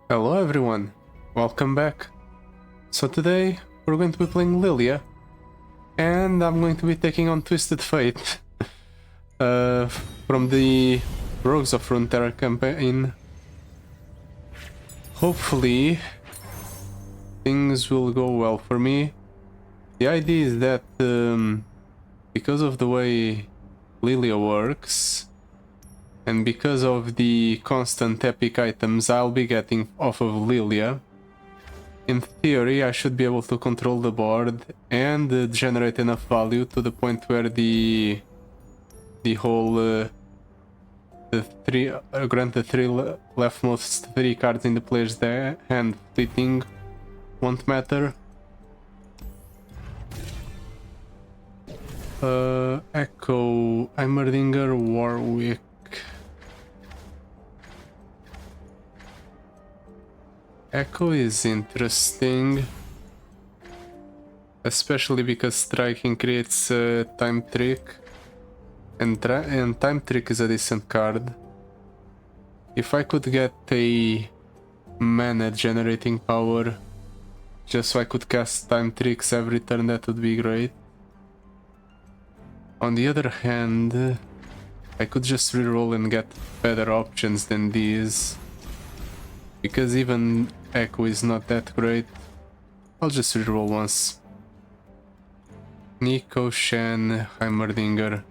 Hello everyone, welcome back. So today we're going to be playing Lillia, and I'm going to be taking on Twisted Fate from the Rogues of Runeterra campaign. Hopefully things will go well for me. The idea is that because of the way Lillia works, and because of the constant epic items I'll be getting off of Lillia, in theory I should be able to control the board and generate enough value to the point where the whole grant the leftmost three cards in the player's hand fleeting won't matter. Echo, Heimerdinger, Warwick. Echo is interesting, especially because striking creates a time trick, and time trick is a decent card. If I could get a mana generating power just so I could cast time tricks every turn, that would be great. On the other hand, I could just reroll and get better options than these. Because even Echo is not that great, I'll just reroll once. Nico, Shen, Heimerdinger.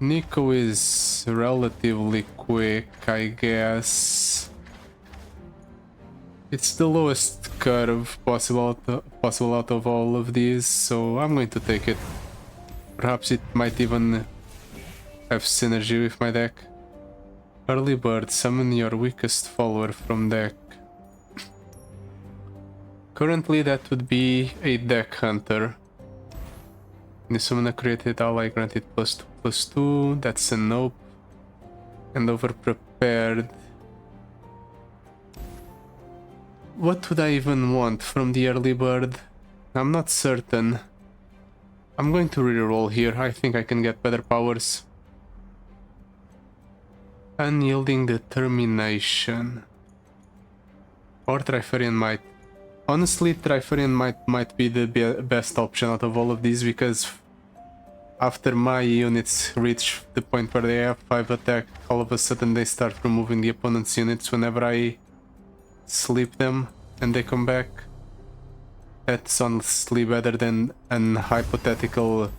Nico is relatively quick, I guess. It's the lowest curve possible out of all of these, so I'm going to take it. Perhaps it might even have synergy with my deck. Early bird, summon your weakest follower from deck. Currently that would be a deck hunter. You summon a created ally granted +2/+2, that's a nope. And overprepared. What would I even want from the early bird? I'm not certain. I'm going to reroll here, I think I can get better powers. Unyielding Determination. Or Trifarian Might. Honestly, Trifarian might be the best option out of all of these, because after my units reach the point where they have 5 attack, all of a sudden they start removing the opponent's units whenever I sleep them and they come back. That's honestly better than an hypothetical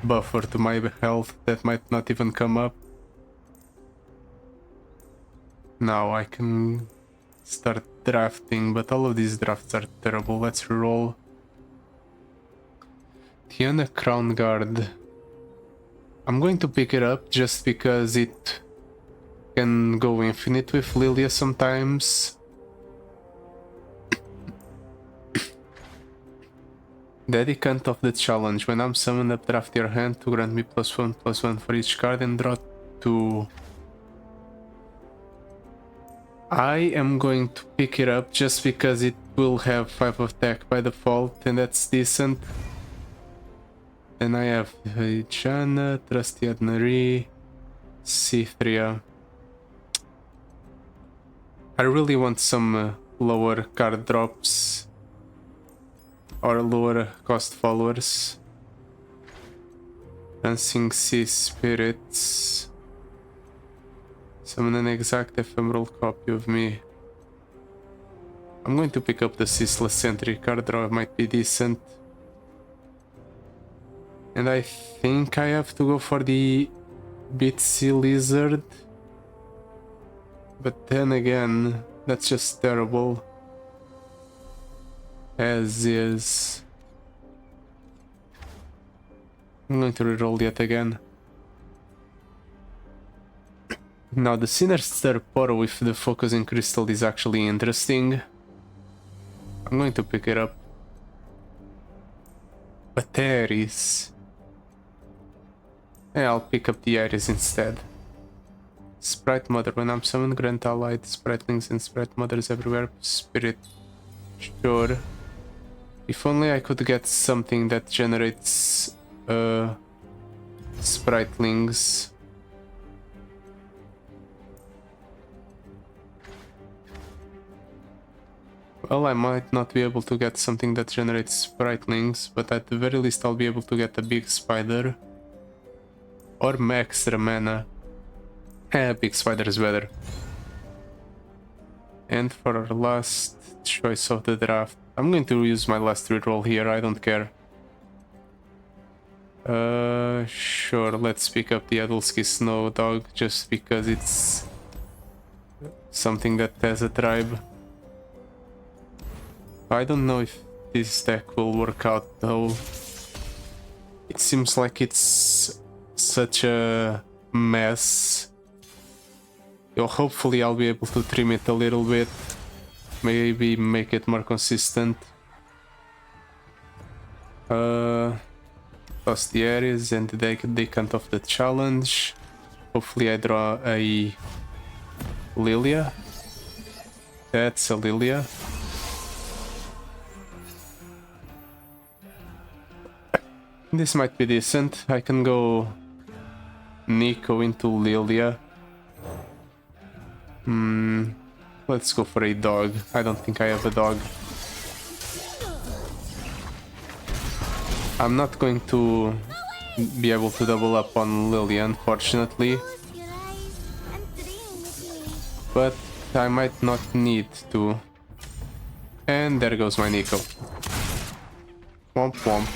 buffer to my health that might not even come up. Now I can start drafting, but all of these drafts are terrible. Let's reroll. Tiana Crown Guard. I'm going to pick it up just because it can go infinite with Lillia sometimes. Dedicant of the Challenge. When I'm summoned, updraft your hand to grant me +1/+1 for each card and draw 2. I am going to pick it up just because it will have 5 attack by default, and that's decent. Then I have Jana, Trusty Adnari, Cithria. I really want some lower card drops or lower cost followers. Dancing Sea Spirits. Summon an exact ephemeral copy of me. I'm going to pick up the Ceaseless Sentry. Card draw might be decent. And I think I have to go for the Bitsy Lizard. But then again, that's just terrible. As is. I'm going to reroll yet again. Now the Sinister Poro with the Focusing Crystal is actually interesting. I'm going to pick it up. But Ares. Yeah, I'll pick up the Ares instead. Sprite Mother. When I'm summoned, grant allied Spritelings and Sprite Mothers everywhere. Spirit. Sure. If only I could get something that generates Spritelings. Well, I might not be able to get something that generates spritelings, but at the very least I'll be able to get a big spider. Or extra mana. Big spider is better. And for our last choice of the draft, I'm going to use my last reroll here, I don't care. Sure, let's pick up the Adulski Snow Dog just because it's something that has a tribe. I don't know if this deck will work out though. It seems like it's such a mess. Yo, hopefully I'll be able to trim it a little bit. Maybe make it more consistent. Toss the Ares and the decant of the challenge. Hopefully I draw a Lillia. That's a Lillia. This might be decent. I can go Nico into Lillia. Let's go for a dog. I don't think I have a dog. I'm not going to be able to double up on Lillia, unfortunately. But I might not need to. And there goes my Nico. Womp womp.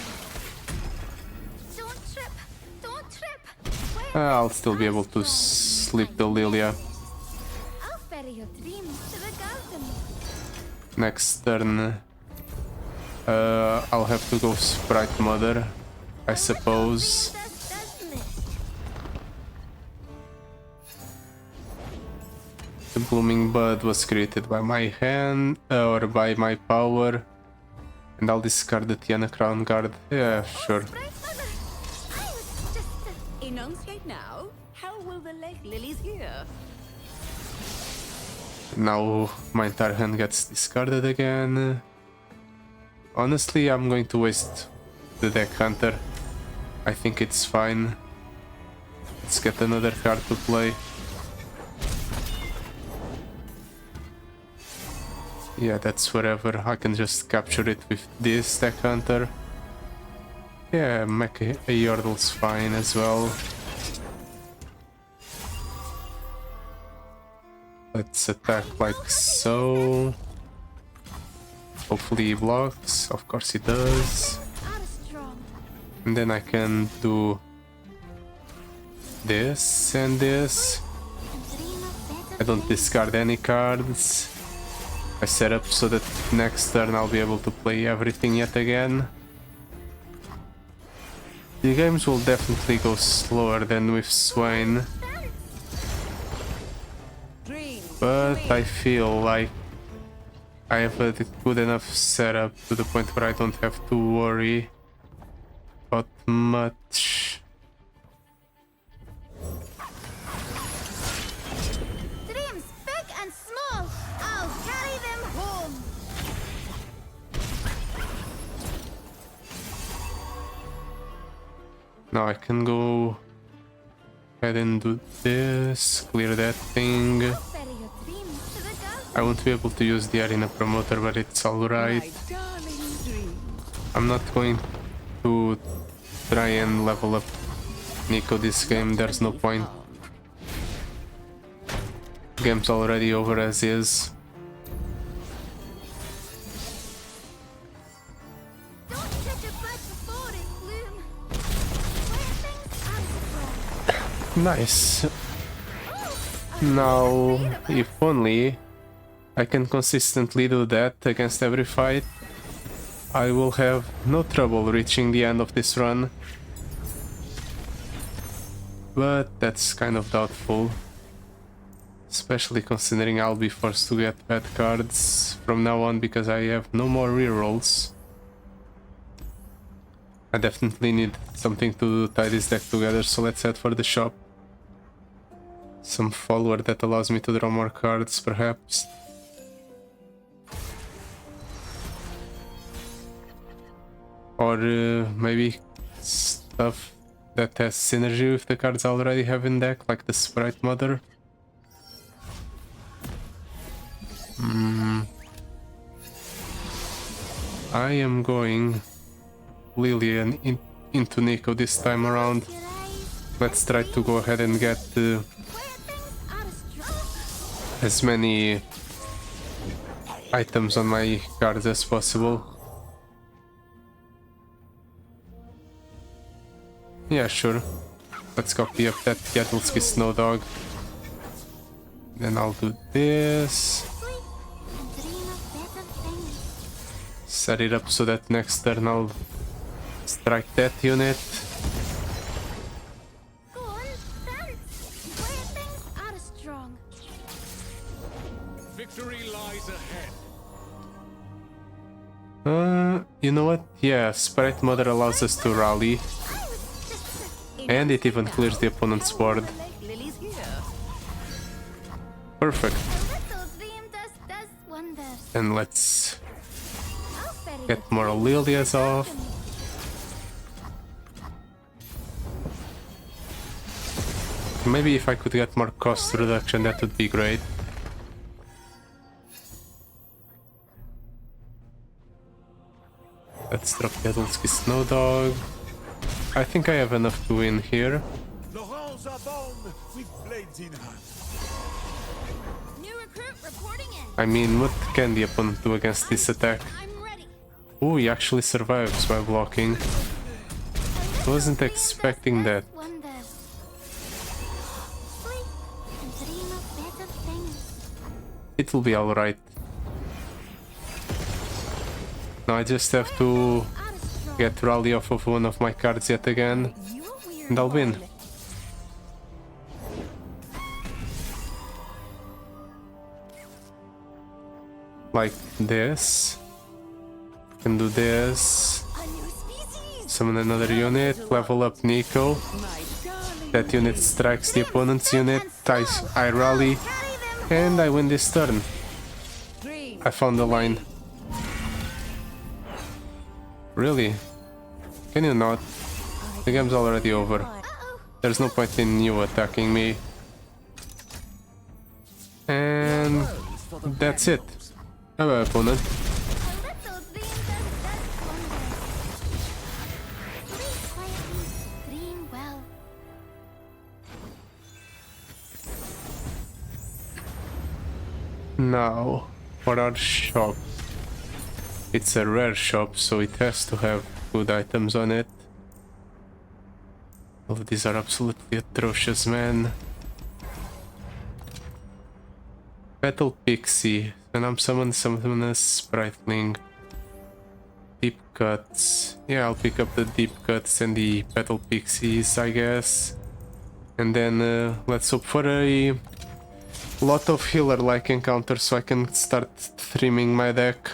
I'll still be able to sleep the Lillia. Next turn, I'll have to go Sprite Mother, I suppose. The Blooming Bud was created by my hand, or by my power. And I'll discard the Tiana Crown Guard. Yeah, sure. Enunciate now. How will the lake lilies hear? Now my entire hand gets discarded again. Honestly, I'm going to waste the deck hunter. I think it's fine. Let's get another card to play. Yeah, that's whatever. I can just capture it with this deck hunter. Yeah, Mecha Yordle's fine as well. Let's attack like so. Hopefully he blocks. Of course he does. And then I can do this and this. I don't discard any cards. I set up so that next turn I'll be able to play everything yet again. The games will definitely go slower than with Swain. But I feel like I have a good enough setup to the point where I don't have to worry about much. Dreams big and small, I'll carry them home. Now I can go ahead and do this, clear that thing. I won't be able to use the arena promoter, but it's alright. I'm not going to try and level up Nico this game, there's no point. Game's already over as is. Nice. Now, if only I can consistently do that against every fight, I will have no trouble reaching the end of this run. But that's kind of doubtful. Especially considering I'll be forced to get bad cards from now on because I have no more rerolls. I definitely need something to tie this deck together, so let's head for the shop. Some follower that allows me to draw more cards, perhaps. Or maybe stuff that has synergy with the cards I already have in deck, like the Sprite Mother. I am going Lillian into Nico this time around. Your eyes, Let's try to go ahead and get where things are strong. as many items on my cards as possible. Yeah, sure. Let's copy up that Yatlsky Snow Dog. Then I'll do this. Sleep and dream of better things. Set it up so that next turn I'll strike that unit. Go on, dance, where things are strong. Victory lies ahead. You know what? Yeah, Sprite Mother allows us to rally. I was just And it even clears the opponent's board. The lake lilies here. Perfect. a little dream does wonders. And let's I'll ferry get it more Lilias off. Maybe if I could get more cost reduction, that would be great. Let's drop Yatlsky Snow Dog. I think I have enough to win here. Laurents are born with blades in hand. New recruit reporting in. I mean, what can the opponent do against this attack? I'm ready. Oh, he actually survives by blocking. Wasn't expecting that. Wonders. Sleep and dream of better things. It will be alright. Now I just have to Are strong. get rally off of one of my cards yet again, You're weird. and I'll win. Like this. Can do this. A new species. Summon another unit, level up Nico. My darling. That unit strikes the opponent's unit. I rally, Carry them. and I win this turn. Dream. I found the line. Really? Can you not? The game's already over. Uh-oh. There's no point in you attacking me. And that's it. Bye-bye, opponent. A little dream does wonders. Sleep quietly, dream well. Now, for our shop. It's a rare shop, so it has to have good items on it. All of these are absolutely atrocious, man. Battle Pixie. When I'm summon a Spriteling. Deep Cuts. Yeah, I'll pick up the Deep Cuts and the Battle Pixies, I guess. And then let's hope for a lot of healer-like encounters so I can start trimming my deck.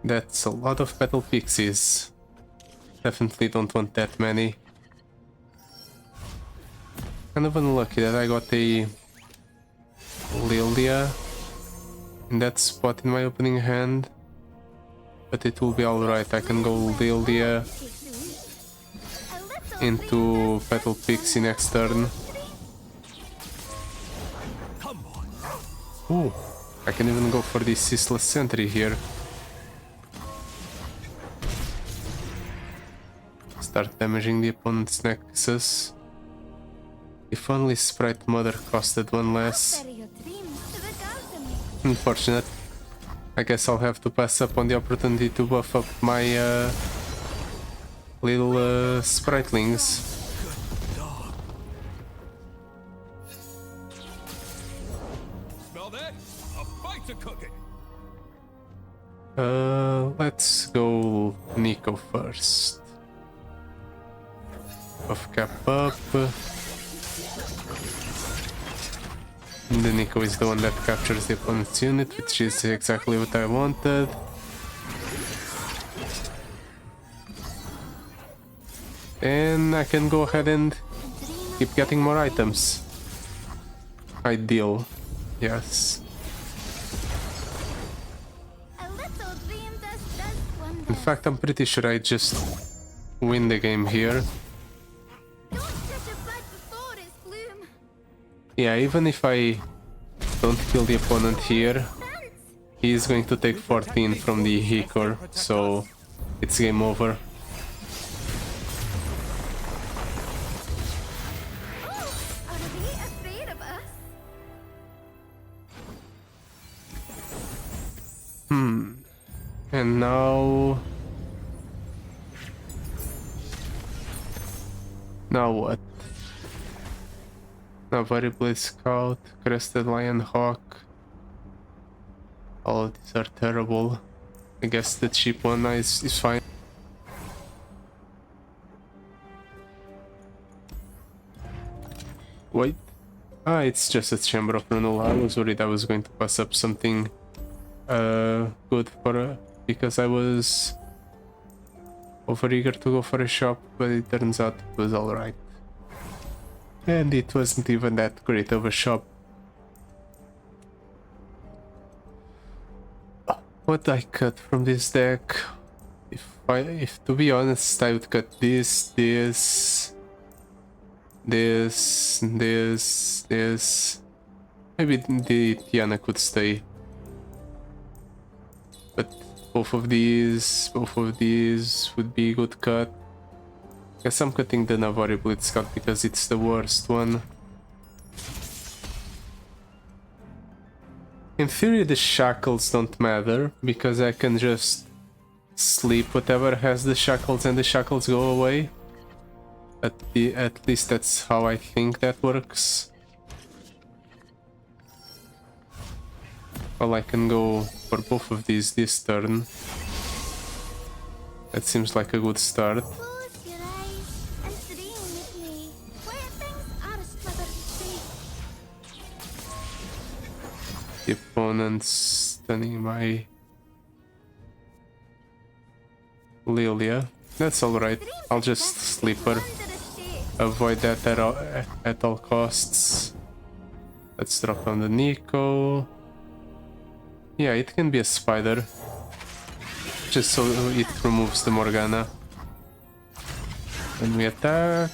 That's a lot of Battle Pixies. Definitely don't want that many. Kind of unlucky that I got a Lillia in that spot in my opening hand. But it will be alright, I can go Lillia into Battle Pixie next turn. Come on. Ooh, I can even go for the Ceaseless Sentry here. Start damaging the opponent's nexus. If only Sprite Mother costed one less. Ferry your dreams to the garden. Unfortunate. I guess I'll have to pass up on the opportunity to buff up my little Spritelings. Smell that? A bite's a cooking. Let's go Nico first. Buff cap up. The Nico is the one that captures the opponent's unit, which is exactly what I wanted. And I can go ahead and keep getting more items. Ideal. Yes. A little dream does In wonders. fact, I'm pretty sure I just win the game here. Don't judge a bud before its bloom. Yeah, even if I don't kill the opponent here, he is going to take 14 from the Hikor, so it's game over. Are they afraid of us? And now... Now what? Now Variable Scout, Crested Lion Hawk. All of these are terrible. I guess the cheap one is fine. Wait. Ah, it's just a Chamber of Renewal. I was worried I was going to pass up something good for because I was over eager to go for a shop, but it turns out it was alright. And it wasn't even that great of a shop. What I cut from this deck? If to be honest, I would cut this, this. Maybe the Tiana could stay. But both of these would be a good cut. Guess I'm cutting the Navari Blitz cut because it's the worst one. In theory, the shackles don't matter because I can just sleep whatever has the shackles and the shackles go away. At least that's how I think that works. Well, I can go for both of these this turn. That seems like a good start. Close your eyes and dream with me where things are smothered safe. The opponent's stunning my Lillia. That's alright. I'll just sleep her. Under the shade. Avoid that at all costs. Let's drop down the Nico. Yeah, it can be a spider. Just so it removes the Morgana. When we attack,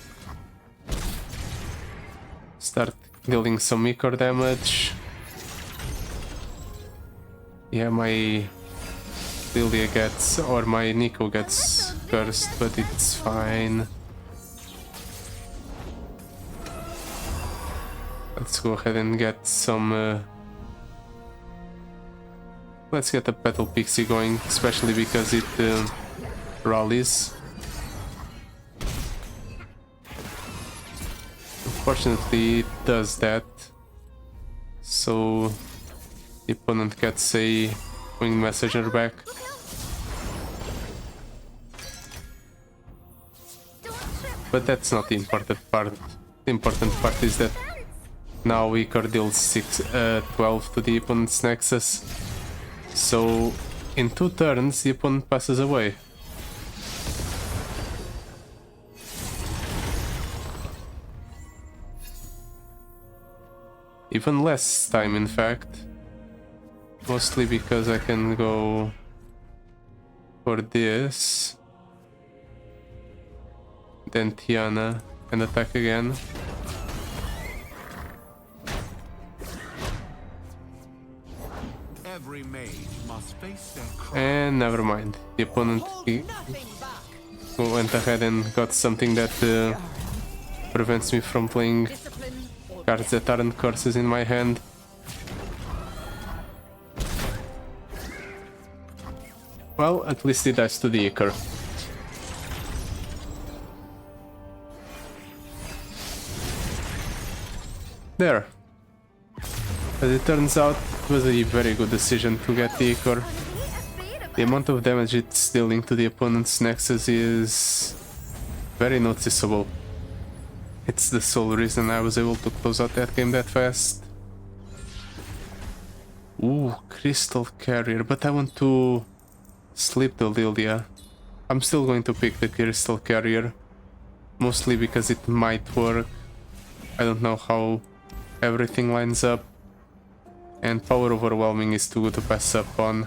start dealing some Hikor damage. Yeah, my Lilia gets, or my Nico gets cursed, but it's fine. Let's go ahead and get some... let's get a Petal Pixie going, especially because it rallies. Unfortunately, it does that. So the opponent gets a Winged Messenger back. But that's not the important part. The important part is that now Hikor deals 12 to the opponent's Nexus. So in 2 turns the opponent passes away. Even less time, in fact. Mostly because I can go for this, then Tiana, and attack again. Every mage must face their And never mind. The opponent went ahead and got something that prevents me from playing cards that aren't curses in my hand. Well, at least he dies to the Hikor. There. As it turns out, it was a very good decision to get the Hikor. The amount of damage it's dealing to the opponent's Nexus is very noticeable. It's the sole reason I was able to close out that game that fast. Ooh, Crystal Carrier, but I want to sleep the Lillia. I'm still going to pick the Crystal Carrier, mostly because it might work. I don't know how everything lines up, and Power Overwhelming is too good to pass up on.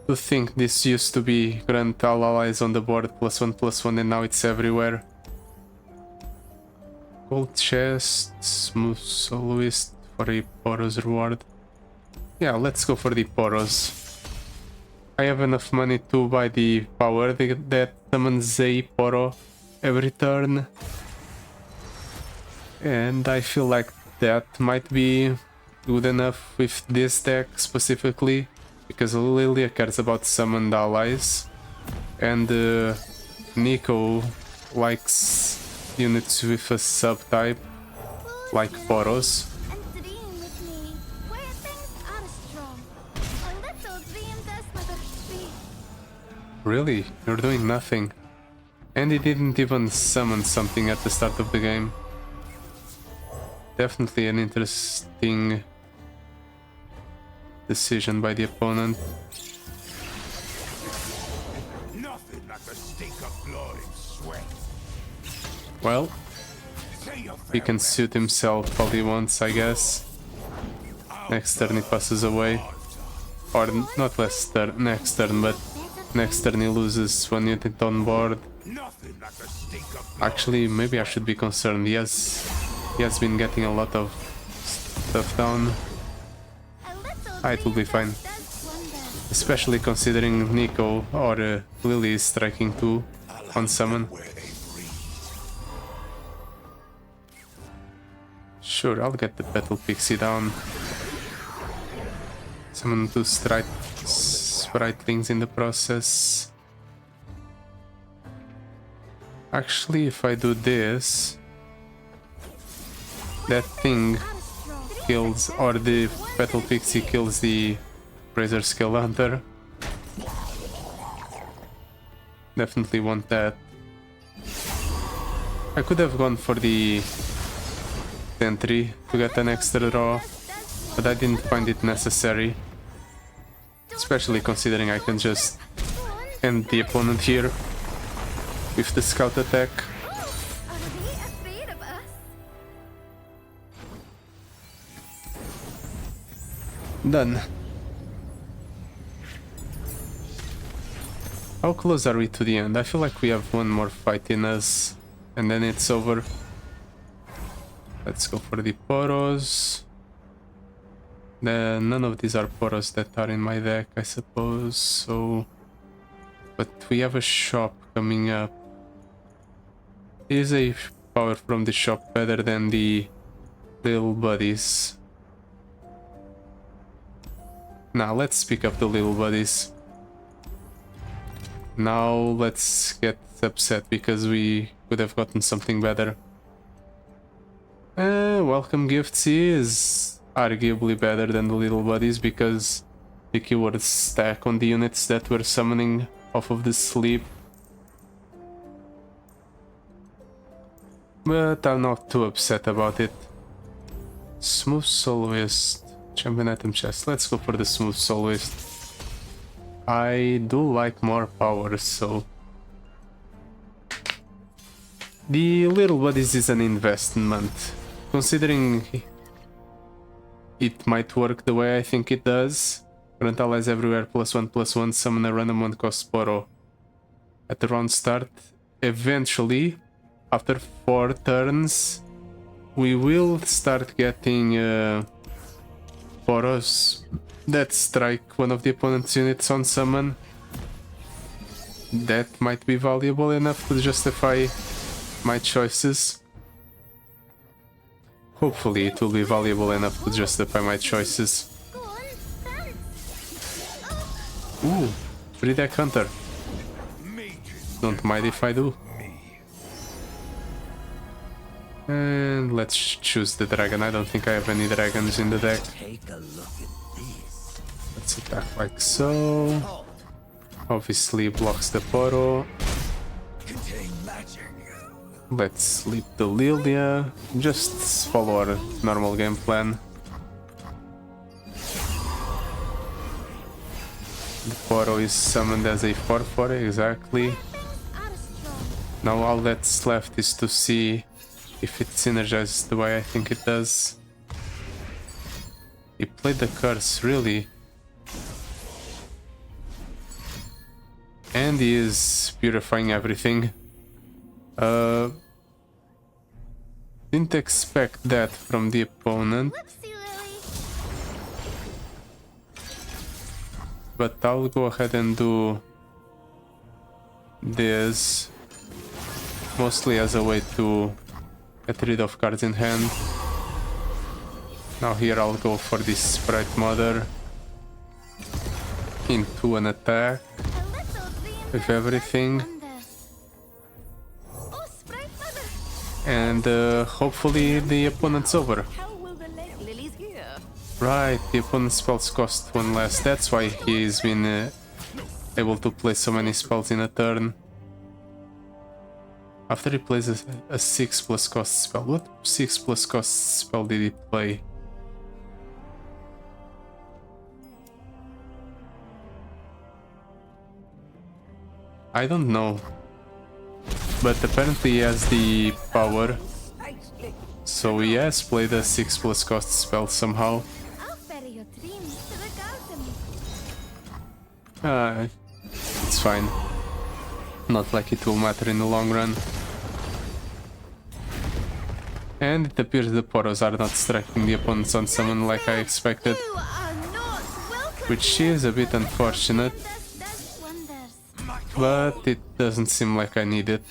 To think this used to be grant all allies on the board +1/+1 and now it's everywhere. Gold chest, smooth soloist for a Poros reward. Yeah, let's go for the Poros. I have enough money to buy the power that summons a Poro every turn. And I feel like that might be good enough with this deck specifically, because Lillia cares about summoned allies, and Nico likes units with a subtype like Poros. And dream with me, where things are strong. A little dream does never speak. Really? You're doing nothing. And he didn't even summon something at the start of the game. Definitely an interesting decision by the opponent. Nothing like the stink of blood and sweat. Well, Say your he can suit himself all he wants, I guess. Next turn he passes away. Or not next turn, but next turn he loses one unit on board. nothing like the stink of blood. Actually, maybe I should be concerned. He has been getting a lot of stuff down. A little It will be fine. does wonder. Especially considering Nico or Lily is striking too on summon. Where they breathe. Sure, I'll get the Battle Pixie down. Summon two Spritlings in the process. Actually, if I do this, that thing kills, or the Battle Pixie kills the Razor Scale Hunter. Definitely want that. I could have gone for the Sentry to get an extra draw, but I didn't find it necessary. Especially considering I can just end the opponent here with the scout attack. Are they afraid of us? Done. How close are we to the end? I feel like we have one more fight in us, and then it's over. Let's go for the Poros. None of these are Poros that are in my deck, I suppose, so... But we have a shop coming up. Is a power from the shop better than the little buddies? Now let's pick up the little buddies. Now let's get upset because we could have gotten something better. Welcome Gifts is arguably better than the little buddies because the keyword stack on the units that we're summoning off of the sleep. But I'm not too upset about it. Smooth Soloist, Champion Item Chest. Let's go for the Smooth Soloist. I do like more power, so... The little buddies is an investment. Considering it might work the way I think it does. Current allies everywhere, +1/+1, summon a random 1-cost Poro. At the round start, eventually, after 4 turns, we will start getting Poros that strike one of the opponent's units on summon. That might be valuable enough to justify my choices. Hopefully it will be valuable enough to justify my choices. Go on, dance. Ooh, free deck hunter. Mages Don't mind if I do. me. And let's choose the dragon. I don't think I have any dragons in the deck. Take a look at this. Let's attack like so. Obviously blocks the Poro. Contain magic. Let's sleep the Lillia. Just follow our normal game plan. The Poro is summoned as a 4/4, exactly. Are strong. Now all that's left is to see if it synergizes the way I think it does. He played the curse, really. And he is purifying everything. Didn't expect that from the opponent, Whoopsie, Lily. but I'll go ahead and do this mostly as a way to get rid of cards in hand. Now here I'll go for this Sprite Mother into an attack A little dream with that everything, does wonders. Oh, Sprite Mother. and hopefully the opponent's over. How will the leg lilies here? Right, the opponent's spells cost one less, that's why he's been able to play so many spells in a turn. After he plays a 6+ cost spell, what 6+ cost spell did he play? I don't know, but apparently he has the power, so he has played a 6+ cost spell somehow. I'll ferry your dreams to the garden. It's fine. Not like it will matter in the long run. And it appears the Poros are not striking the opponents on summon like I expected, You are not welcome. which is a bit unfortunate, Does wonders. but it doesn't seem like I need it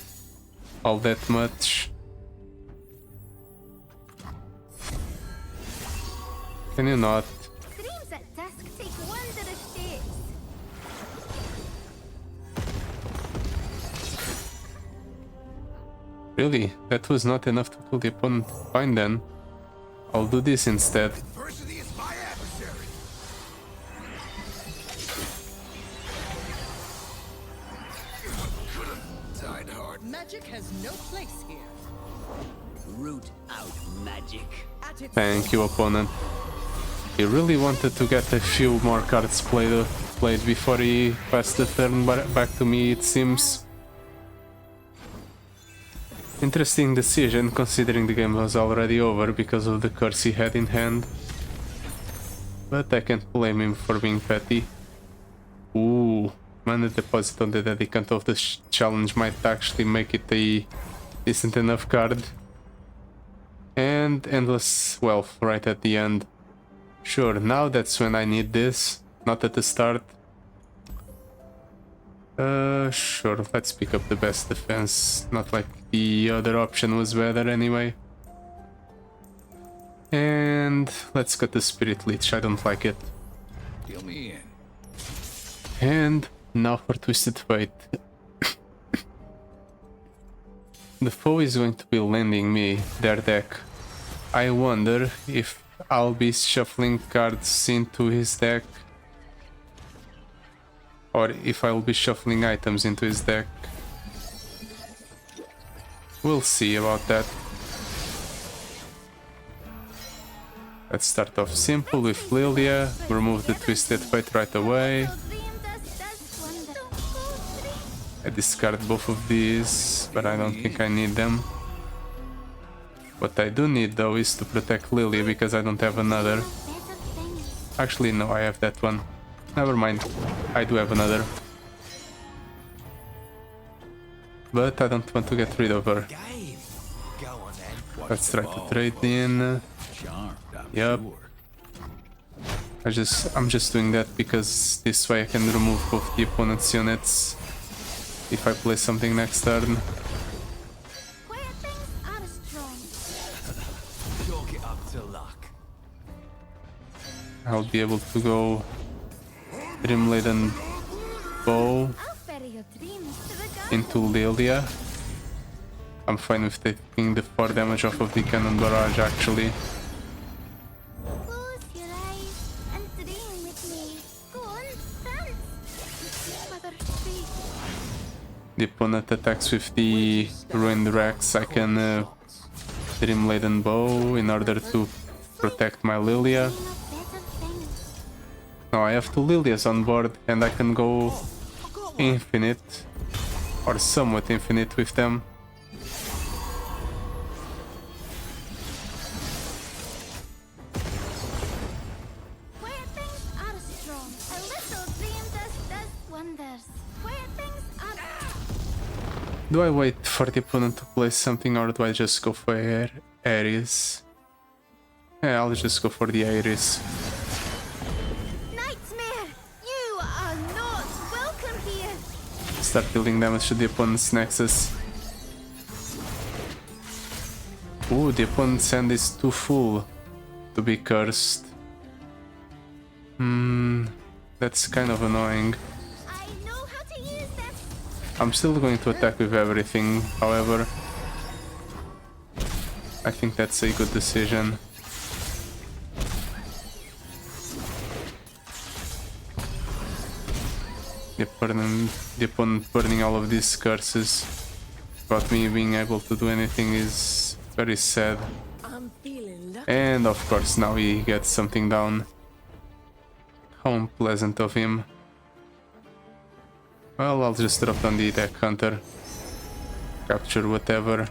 all that much. Can you not? Dreams at dusk take wondrous shapes. Really? That was not enough to kill the opponent? Fine then. I'll do this instead. Adversity is my adversary. Died hard. Magic has no place here. Root out magic. At its Thank you, opponent. He really wanted to get a few more cards played before he passed the turn back to me, it seems. Interesting decision, considering the game was already over because of the curse he had in hand. But I can't blame him for being petty. Ooh, mana deposit on the dedicant of the challenge might actually make it a decent enough card. And Endless Wealth right at the end. Sure, now that's when I need this, not at the start. Sure, let's pick up the best defense. Not like the other option was better anyway. And let's cut the Spirit Leech, I don't like it. Deal me in. And now for Twisted Fate. The foe is going to be lending me their deck. I wonder if I'll be shuffling cards into his deck, or if I'll be shuffling items into his deck. We'll see about that. Let's start off simple with Lillia, remove the Twisted Fate right away. Little dream does wonders. Don't go dream. I discard both of these, but I don't think I need them. What I do need though is to protect Lily because I don't have another. Better things. Actually no, I have that one. Never mind, I do have another. But I don't want to get rid of her. Game. Go on then. Let's try to trade in. Charmed, I'm Yup. sure. I'm just doing that because this way I can remove both the opponent's units if I play something next turn. Where things are strong. Chalk it up to luck. I'll be able to go Dream-Laden Bow I'll ferry your dreams to the garden. into Lillia. I'm fine with taking the 4 damage off of the Cannon Barrage actually. Close your eyes and dream with me. Go on, dance. Mother speak. The opponent attacks with the Ruined Rex. I can Dream-Laden Bow in order to protect my Lillia. Dream of better things. Now I have 2 Lilias on board and I can go infinite or somewhat infinite with them. Where things are strong. A little dream does wonders. Where things are... Do I wait for the opponent to play something or do I just go for Ares. Yeah, I'll just go for the Ares. Nightmare! You are not welcome here! Start dealing damage to the opponent's Nexus. Ooh, the opponent's hand is too full to be cursed. That's kind of annoying. I know how to use them! I'm still going to attack with everything, however. I think that's a good decision. The opponent burning all of these curses without me being able to do anything is very sad. I'm feeling lucky. And of course now he gets something down. How unpleasant of him. Well, I'll just drop down the attack hunter. Capture whatever.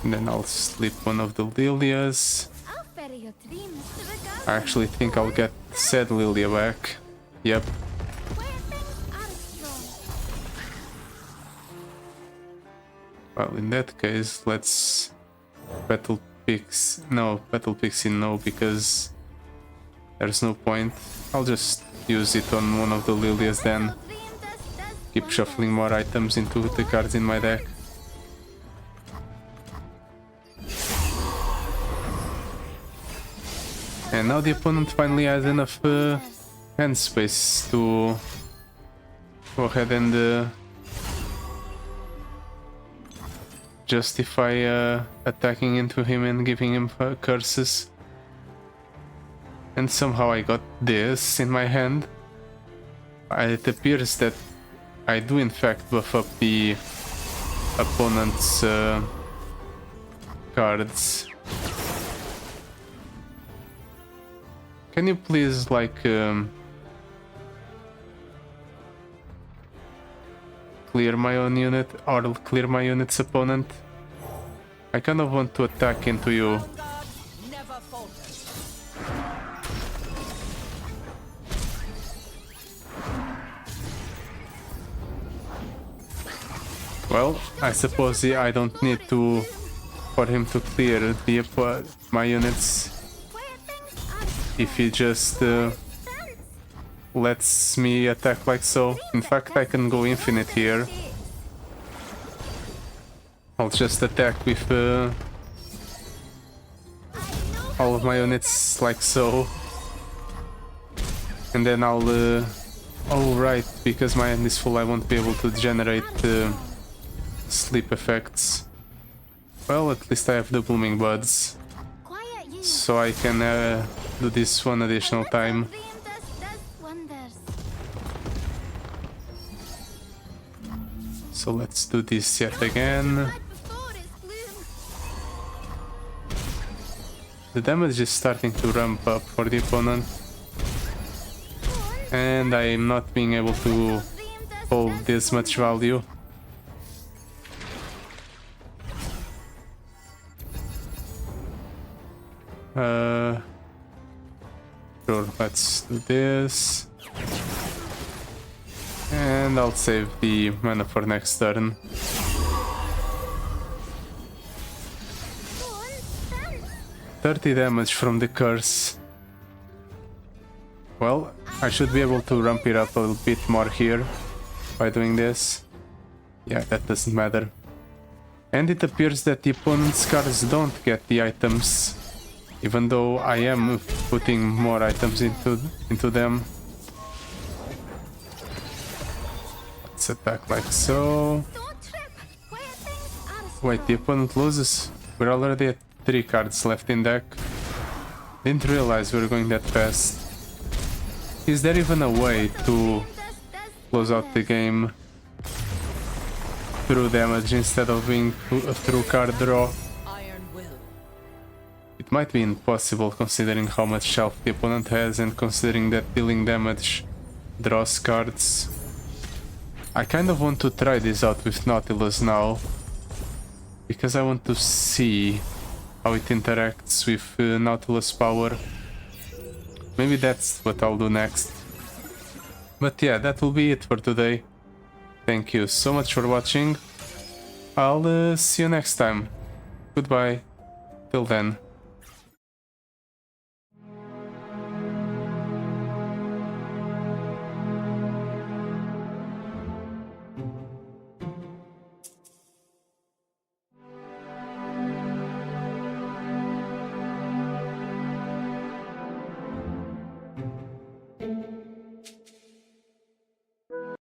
And then I'll sleep one of the Lilias. I'll ferry your dreams to the garden. I actually think I'll get said Lilia back. Yep. Where things are strong. Well, in that case, let's Battle Pixie. No, Battle Pixie no, because there's no point. I'll just use it on one of the Lilias then. Dream does Keep shuffling more items into the cards in my deck. And now the opponent finally has enough hand space to go ahead and justify attacking into him and giving him curses. And somehow I got this in my hand. It appears that I do in fact buff up the opponent's cards. Can you please, like, clear my own unit or clear my unit's opponent? I kind of want to attack into you. God never falters. Well, I suppose I don't need to for him to clear the my units where things are if he just lets me attack like so. In fact, I can go infinite here. I'll just attack with all of my units like so. And then I'll... oh right, because my hand is full I won't be able to generate sleep effects. Well, at least I have the Blooming Buds, quiet you. so I can do this one additional time. Dream does wonders. So let's do this yet again. Right before its bloom. The damage is starting to ramp up for the opponent, and I'm not being able to Dream does hold this much value. Sure, let's do this. And I'll save the mana for next turn. go on, dance. 30 damage from the curse. Well, I should be able to ramp it up a little bit more here by doing this. Yeah, that doesn't matter. And it appears that the opponent's cards don't get the items, even though I am putting more items into them. Let's attack like so. Don't trip. Where things are strong. Wait, the opponent loses? We're already at 3 cards left in deck. Didn't realize we were going that fast. Is there even a way to close out the game through damage instead of being a through card draw? Iron will. It might be impossible considering how much health the opponent has and considering that dealing damage draws cards. I kind of want to try this out with Nautilus now, because I want to see how it interacts with Nautilus power. Maybe that's what I'll do next. But yeah, that will be it for today. Thank you so much for watching. I'll see you next time. Goodbye. Till then.